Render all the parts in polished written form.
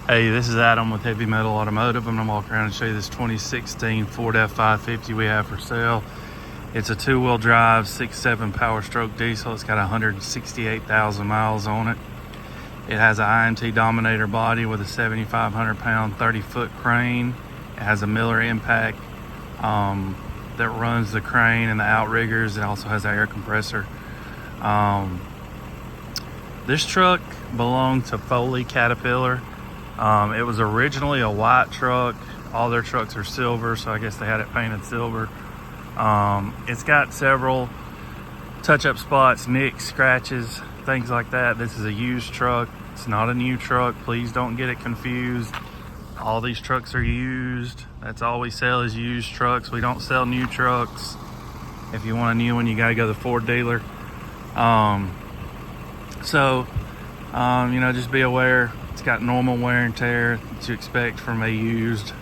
Hey, this is Adam with Heavy Metal Automotive. I'm gonna walk around and show you this 2016 Ford F550 we have for sale. It's a two-wheel drive, 6.7 power stroke diesel. It's got 168,000 miles on it. It has an IMT Dominator body with a 7,500 pound, 30-foot crane. It has a Miller impact that runs the crane and the outriggers. It also has an air compressor. This truck belonged to Foley Caterpillar. It was originally a white truck. All their trucks are silver, so I guess they had it painted silver. It's got several touch-up spots, nicks, scratches, things like that. This is a used truck. It's not a new truck. Please don't get it confused. All these trucks are used. That's all we sell is used trucks. We don't sell new trucks. If you want a new one, you gotta go to the Ford dealer. Just be aware. It's got normal wear and tear that you expect from a used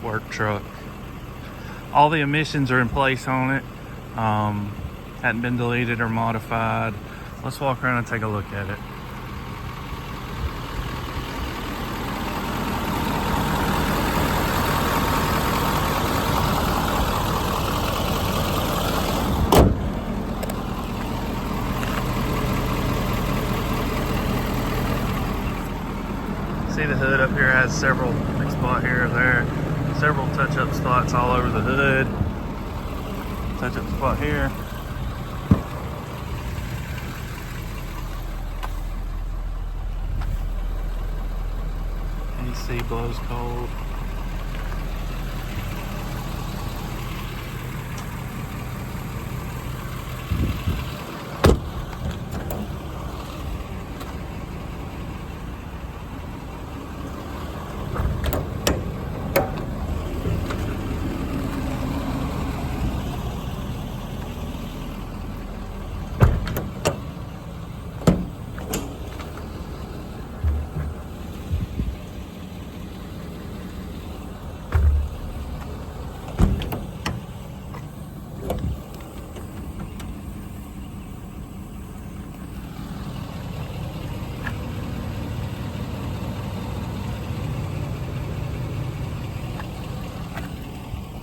work truck. All the emissions are in place on it. Hadn't been deleted or modified. Let's walk around and take a look at it. See the hood up here has several big spot here or there, several touch-up spots all over the hood. Touch-up spot here. AC blows cold.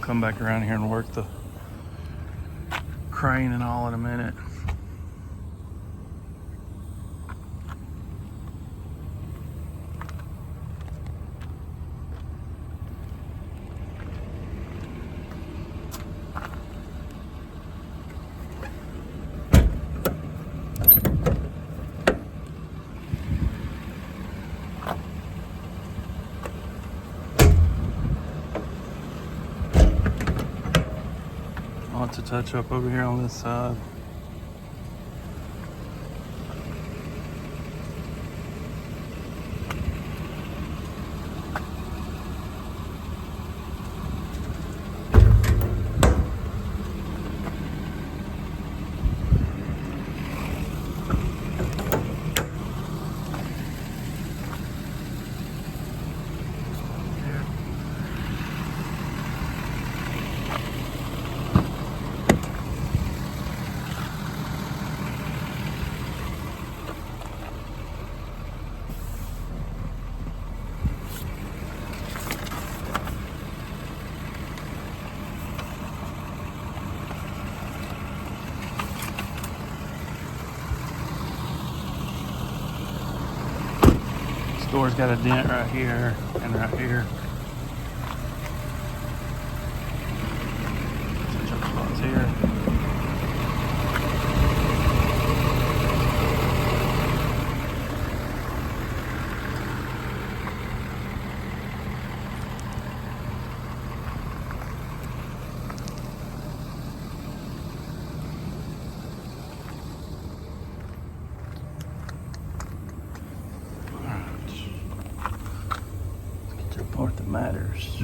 Come back around here and work the crane and all in a minute. Lots of touch up over here on this side. Door's got a dent right here and right here. Touch-up spots here. Part that matters.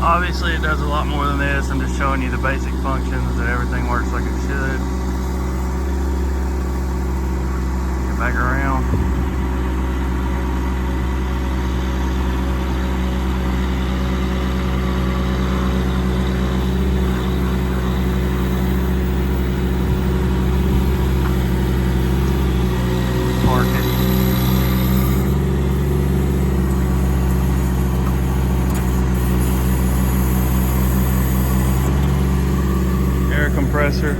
Obviously it does a lot more than this. I'm just showing you the basic functions, that everything works like it should. Get back around. Compressor.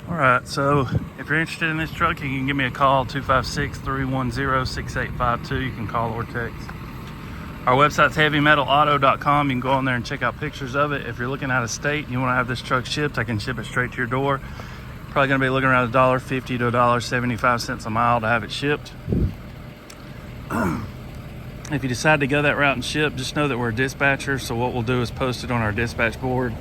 All right, so if you're interested in this truck, you can give me a call, 256-310-6852. You can call or text. Our website's heavymetalauto.com. You can go on there and check out pictures of it. If you're looking out of state and you want to have this truck shipped, I can ship it straight to your door. Probably going to be looking around $1.50 to $1.75 a mile to have it shipped. If you decide to go that route and ship, just know that we're a dispatcher. So what we'll do is post it on our dispatch board.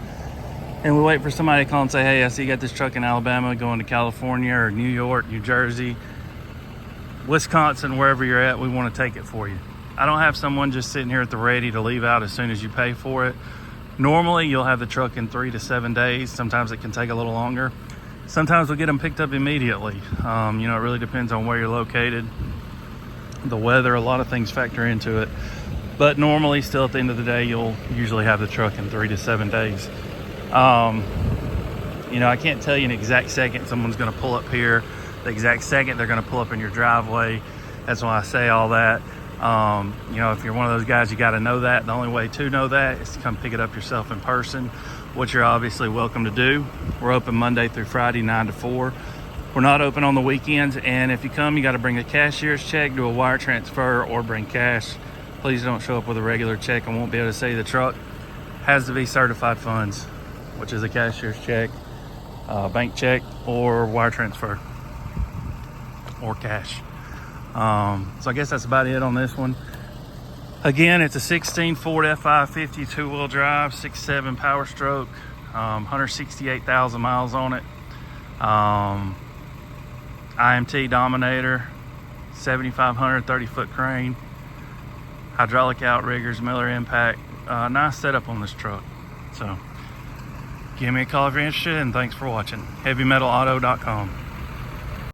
And we wait for somebody to call and say, hey, I see you got this truck in Alabama going to California or New York, New Jersey, Wisconsin, wherever you're at, we want to take it for you. I don't have someone just sitting here at the ready to leave out as soon as you pay for it. Normally, you'll have the truck in 3 to 7 days. Sometimes it can take a little longer. Sometimes we'll get them picked up immediately. It really depends on where you're located. The weather, a lot of things factor into it. But normally, still at the end of the day, you'll usually have the truck in 3 to 7 days. I can't tell you an exact second someone's going to pull up here, the exact second they're going to pull up in your driveway. That's why I say all that. If you're one of those guys, you got to know that. The only way to know that is to come pick it up yourself in person, which you're obviously welcome to do. We're open Monday through Friday, 9 to 4. We're not open on the weekends, and if you come, you got to bring a cashier's check, do a wire transfer, or bring cash. Please don't show up with a regular check. I won't be able to say the truck has to be certified funds, which is a cashier's check, bank check or wire transfer or cash. So I guess that's about it on this one. Again, it's a 16 Ford F550 two-wheel drive, 6.7 power stroke, 168,000 miles on it. IMT Dominator, 7,500 30-foot crane, hydraulic outriggers, Miller impact. Nice setup on this truck. So give me a call if you're interested, and thanks for watching. HeavyMetalAuto.com.